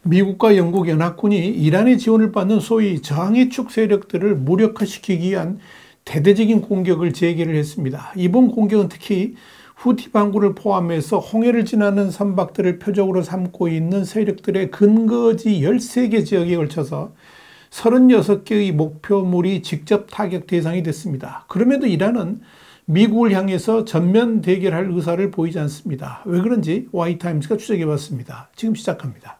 미국과 영국 연합군이 이란의 지원을 받는 소위 저항의 축 세력들을 무력화시키기 위한 대대적인 공격을 재개를 했습니다. 이번 공격은 특히 후티 반군을 포함해서 홍해를 지나는 선박들을 표적으로 삼고 있는 세력들의 근거지 13개 지역에 걸쳐서 36개의 목표물이 직접 타격 대상이 됐습니다. 그럼에도 이란은 미국을 향해서 전면 대결할 의사를 보이지 않습니다. 왜 그런지 와이타임스가 추적해봤습니다. 지금 시작합니다.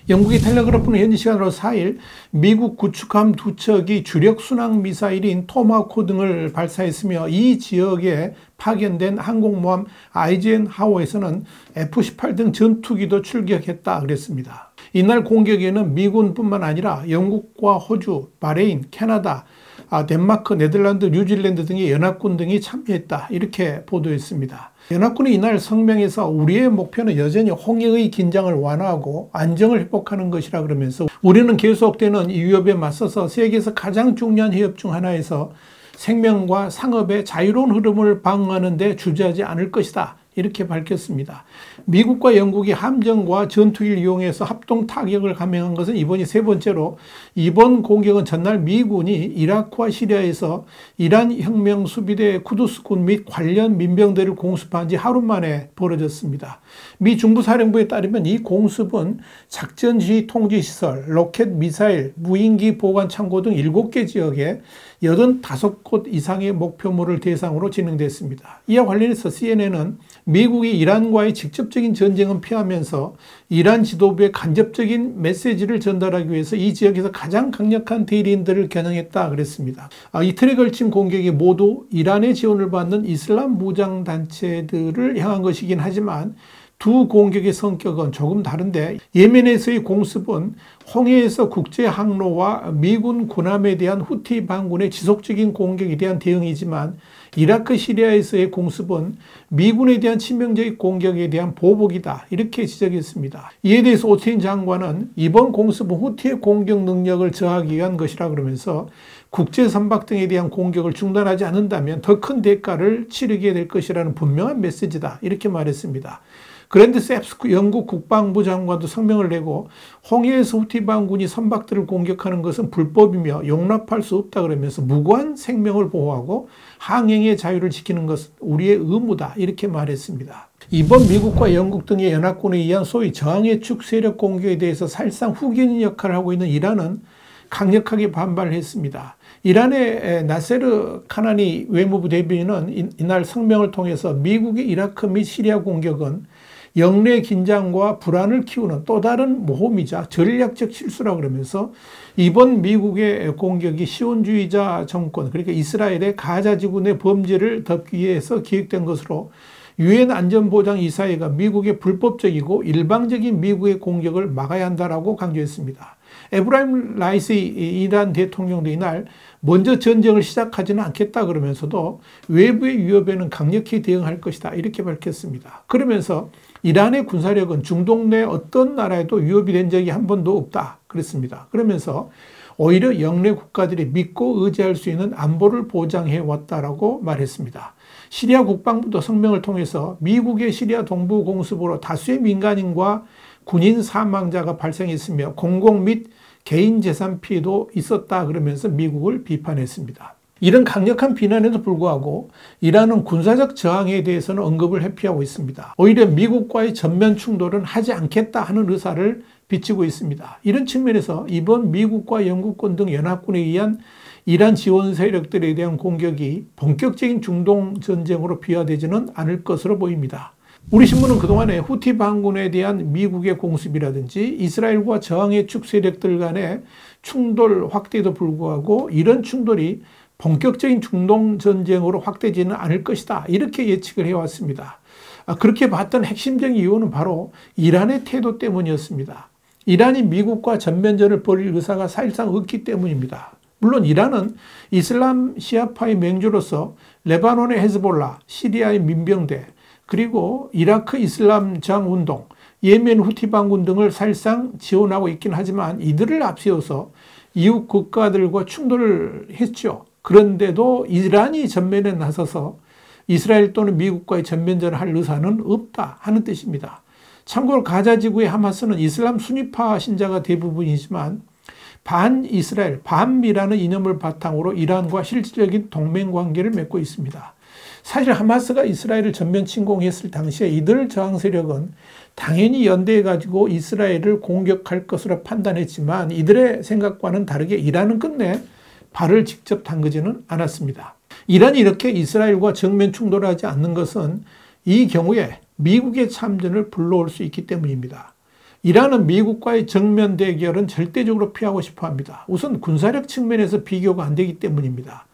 영국의 텔레그래프는 현지 시간으로 4일 미국 구축함 2척이 주력 순항 미사일인 토마호크 등을 발사했으며 이 지역에 파견된 항공모함 아이젠하워에서는 F-18 등 전투기도 출격했다 그랬습니다. 이날 공격에는 미군뿐만 아니라 영국과 호주, 바레인, 캐나다, 덴마크, 네덜란드, 뉴질랜드 등의 연합군 등이 참여했다 이렇게 보도했습니다. 연합군이 이날 성명에서 우리의 목표는 여전히 홍해의 긴장을 완화하고 안정을 회복하는 것이라 그러면서 우리는 계속되는 이 위협에 맞서서 세계에서 가장 중요한 해협 중 하나에서 생명과 상업의 자유로운 흐름을 방어하는 데 주저하지 않을 것이다. 이렇게 밝혔습니다. 미국과 영국이 함정과 전투기를 이용해서 합동 타격을 감행한 것은 이번이 세 번째로 이번 공격은 전날 미군이 이라크와 시리아에서 이란 혁명 수비대 쿠두스군 및 관련 민병대를 공습한 지 하루 만에 벌어졌습니다. 미 중부사령부에 따르면 이 공습은 작전 지휘 통제 시설, 로켓 미사일, 무인기 보관 창고 등 7개 지역에 85곳 이상의 목표물을 대상으로 진행됐습니다. 이와 관련해서 CNN은 미국이 이란과의 직접적인 전쟁은 피하면서 이란 지도부에 간접적인 메시지를 전달하기 위해서 이 지역에서 가장 강력한 대리인들을 겨냥했다 그랬습니다. 이틀에 걸친 공격이 모두 이란의 지원을 받는 이슬람 무장단체들을 향한 것이긴 하지만 두 공격의 성격은 조금 다른데 예멘에서의 공습은 홍해에서 국제 항로와 미군 군함에 대한 후티 반군의 지속적인 공격에 대한 대응이지만 이라크 시리아에서의 공습은 미군에 대한 치명적인 공격에 대한 보복이다 이렇게 지적했습니다. 이에 대해서 오스틴 장관은 이번 공습은 후티의 공격 능력을 저하기 위한 것이라 그러면서 국제 선박 등에 대한 공격을 중단하지 않는다면 더 큰 대가를 치르게 될 것이라는 분명한 메시지다 이렇게 말했습니다. 그랜드 셉스 영국 국방부 장관도 성명을 내고 홍해에서 후티 반군이 선박들을 공격하는 것은 불법이며 용납할 수 없다 그러면서 무고한 생명을 보호하고 항행의 자유를 지키는 것은 우리의 의무다 이렇게 말했습니다. 이번 미국과 영국 등의 연합군에 의한 소위 저항의 축 세력 공격에 대해서 사실상 후견인 역할을 하고 있는 이란은 강력하게 반발을 했습니다. 이란의 나세르 카나니 외무부 대변인은 이날 성명을 통해서 미국의 이라크 및 시리아 공격은 영내 긴장과 불안을 키우는 또 다른 모험이자 전략적 실수라고 그러면서 이번 미국의 공격이 시온주의자 정권 그러니까 이스라엘의 가자 지구 내 범죄를 덮기 위해서 기획된 것으로 유엔 안전보장이사회가 미국의 불법적이고 일방적인 미국의 공격을 막아야 한다라고 강조했습니다. 에브라임 라이시 이란 대통령도 이날 먼저 전쟁을 시작하지는 않겠다 그러면서도 외부의 위협에는 강력히 대응할 것이다 이렇게 밝혔습니다. 그러면서 이란의 군사력은 중동 내 어떤 나라에도 위협이 된 적이 한 번도 없다 그랬습니다. 그러면서 오히려 영내 국가들이 믿고 의지할 수 있는 안보를 보장해 왔다라고 말했습니다. 시리아 국방부도 성명을 통해서 미국의 시리아 동부 공습으로 다수의 민간인과 군인 사망자가 발생했으며 공공 및 개인 재산 피해도 있었다 그러면서 미국을 비판했습니다. 이런 강력한 비난에도 불구하고 이란은 군사적 저항에 대해서는 언급을 회피하고 있습니다. 오히려 미국과의 전면 충돌은 하지 않겠다 하는 의사를 비치고 있습니다. 이런 측면에서 이번 미국과 영국군 등 연합군에 의한 이란 지원 세력들에 대한 공격이 본격적인 중동 전쟁으로 비화되지는 않을 것으로 보입니다. 우리 신문은 그동안에 후티 반군에 대한 미국의 공습이라든지 이스라엘과 저항의 축 세력들 간의 충돌 확대에도 불구하고 이런 충돌이 본격적인 중동 전쟁으로 확대되지는 않을 것이다 이렇게 예측을 해왔습니다. 그렇게 봤던 핵심적인 이유는 바로 이란의 태도 때문이었습니다. 이란이 미국과 전면전을 벌일 의사가 사실상 없기 때문입니다. 물론 이란은 이슬람 시아파의 맹주로서 레바논의 헤즈볼라, 시리아의 민병대, 그리고 이라크 이슬람 저항운동, 예멘 후티 반군 등을 사실상 지원하고 있긴 하지만 이들을 앞세워서 이웃 국가들과 충돌을 했죠. 그런데도 이란이 전면에 나서서 이스라엘 또는 미국과의 전면전을 할 의사는 없다 하는 뜻입니다. 참고로 가자 지구의 하마스는 이슬람 순위파 신자가 대부분이지만 반이스라엘, 반미라는 이념을 바탕으로 이란과 실질적인 동맹 관계를 맺고 있습니다. 사실 하마스가 이스라엘을 전면 침공했을 당시에 이들 저항 세력은 당연히 연대해가지고 이스라엘을 공격할 것으로 판단했지만 이들의 생각과는 다르게 이란은 끝내 발을 직접 담그지는 않았습니다. 이란이 이렇게 이스라엘과 정면 충돌하지 않는 것은 이 경우에 미국의 참전을 불러올 수 있기 때문입니다. 이란은 미국과의 정면 대결은 절대적으로 피하고 싶어 합니다. 우선 군사력 측면에서 비교가 안 되기 때문입니다.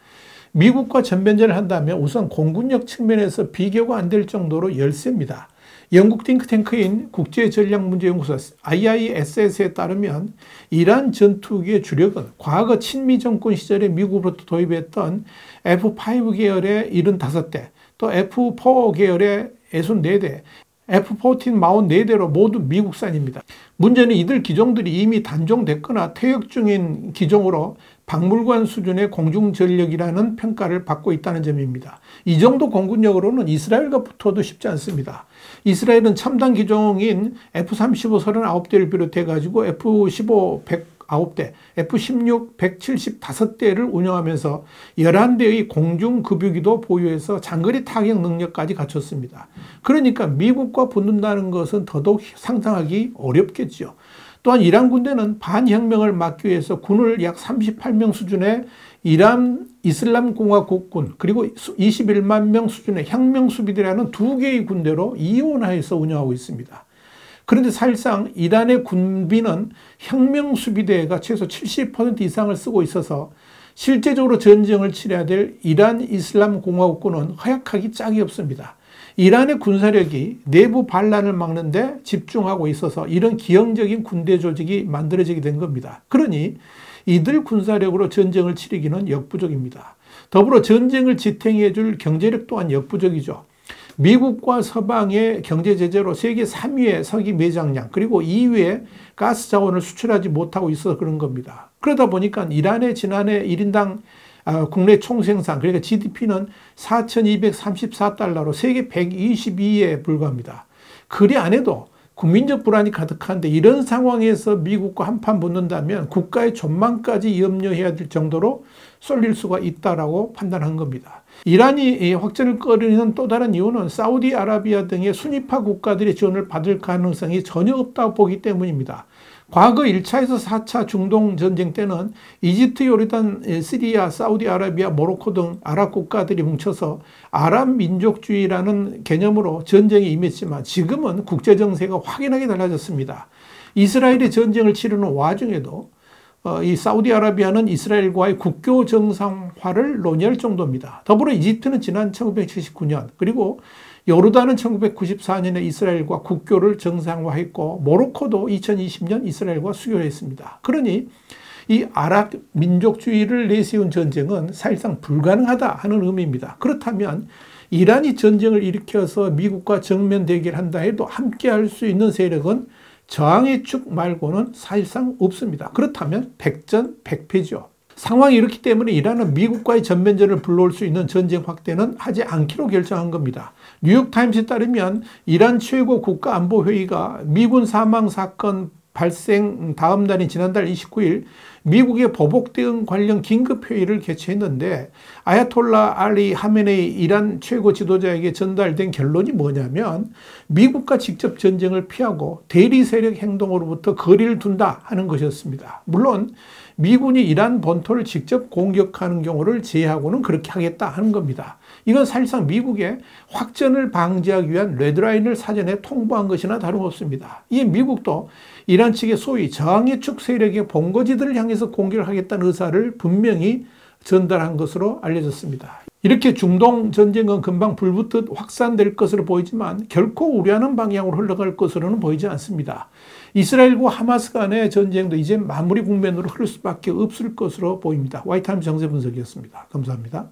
미국과 전면전을 한다면 우선 공군력 측면에서 비교가 안 될 정도로 열세입니다. 영국 띵크탱크인 국제전략문제연구소 IISS에 따르면 이란 전투기의 주력은 과거 친미 정권 시절에 미국으로부터 도입했던 F5 계열의 75대, 또 F4 계열의 64대, F-14 44대로 모두 미국산입니다. 문제는 이들 기종들이 이미 단종됐거나 퇴역 중인 기종으로 박물관 수준의 공중전력이라는 평가를 받고 있다는 점입니다. 이 정도 공군력으로는 이스라엘과 붙어도 쉽지 않습니다. 이스라엘은 첨단 기종인 F-35 39대를 비롯해 가지고 F-15 109대, F-16 175대를 운영하면서 11대의 공중급유기도 보유해서 장거리 타격 능력까지 갖췄습니다. 그러니까 미국과 붙는다는 것은 더더욱 상상하기 어렵겠죠. 또한 이란 군대는 반혁명을 막기 위해서 군을 약 38명 수준의 이란 이슬람공화국군 그리고 21만 명 수준의 혁명수비대라는 두 개의 군대로 이원화해서 운영하고 있습니다. 그런데 사실상 이란의 군비는 혁명수비대가 최소 70% 이상을 쓰고 있어서 실제적으로 전쟁을 치러야 될 이란 이슬람공화국군은 허약하기 짝이 없습니다. 이란의 군사력이 내부 반란을 막는 데 집중하고 있어서 이런 기형적인 군대 조직이 만들어지게 된 겁니다. 그러니 이들 군사력으로 전쟁을 치르기는 역부족입니다. 더불어 전쟁을 지탱해 줄 경제력 또한 역부족이죠. 미국과 서방의 경제 제재로 세계 3위의 석유 매장량 그리고 2위의 가스 자원을 수출하지 못하고 있어서 그런 겁니다. 그러다 보니까 이란의 지난해 1인당 국내 총생산 그러니까 GDP는 4,234달러로 세계 122위에 불과합니다. 그리 안 해도 국민적 불안이 가득한데 이런 상황에서 미국과 한판 붙는다면 국가의 전망까지 염려해야 될 정도로 쏠릴 수가 있다라고 판단한 겁니다. 이란이 확전을 꺼리는 또 다른 이유는 사우디아라비아 등의 순위파 국가들의 지원을 받을 가능성이 전혀 없다고 보기 때문입니다. 과거 1차에서 4차 중동 전쟁 때는 이집트, 요르단, 시리아, 사우디아라비아, 모로코 등 아랍 국가들이 뭉쳐서 아랍 민족주의라는 개념으로 전쟁에 임했지만 지금은 국제 정세가 확연하게 달라졌습니다. 이스라엘이 전쟁을 치르는 와중에도 이 사우디아라비아는 이스라엘과의 국교 정상화를 논의할 정도입니다. 더불어 이집트는 지난 1979년 그리고 요르단은 1994년에 이스라엘과 국교를 정상화했고 모로코도 2020년 이스라엘과 수교를 했습니다. 그러니 이 아랍 민족주의를 내세운 전쟁은 사실상 불가능하다 하는 의미입니다. 그렇다면 이란이 전쟁을 일으켜서 미국과 정면 대결한다 해도 함께 할 수 있는 세력은 저항의 축 말고는 사실상 없습니다. 그렇다면 백전백패죠. 상황이 이렇기 때문에 이란은 미국과의 전면전을 불러올 수 있는 전쟁 확대는 하지 않기로 결정한 겁니다. 뉴욕타임스에 따르면 이란 최고 국가안보회의가 미군 사망 사건 발생 다음 날인 지난달 29일 미국의 보복 대응 관련 긴급회의를 개최했는데 아야톨라 알리 하메네이 이란 최고 지도자에게 전달된 결론이 뭐냐면 미국과 직접 전쟁을 피하고 대리 세력 행동으로부터 거리를 둔다 하는 것이었습니다. 물론 미군이 이란 본토를 직접 공격하는 경우를 제외하고는 그렇게 하겠다 하는 겁니다. 이건 사실상 미국의 확전을 방지하기 위한 레드라인을 사전에 통보한 것이나 다름없습니다. 이에 미국도 이란 측의 소위 저항의 축 세력의 본거지들을 향해서 공격을 하겠다는 의사를 분명히 전달한 것으로 알려졌습니다. 이렇게 중동 전쟁은 금방 불붙듯 확산될 것으로 보이지만 결코 우려하는 방향으로 흘러갈 것으로는 보이지 않습니다. 이스라엘과 하마스 간의 전쟁도 이제 마무리 국면으로 흐를 수밖에 없을 것으로 보입니다. 화이트타임스 정세 분석이었습니다. 감사합니다.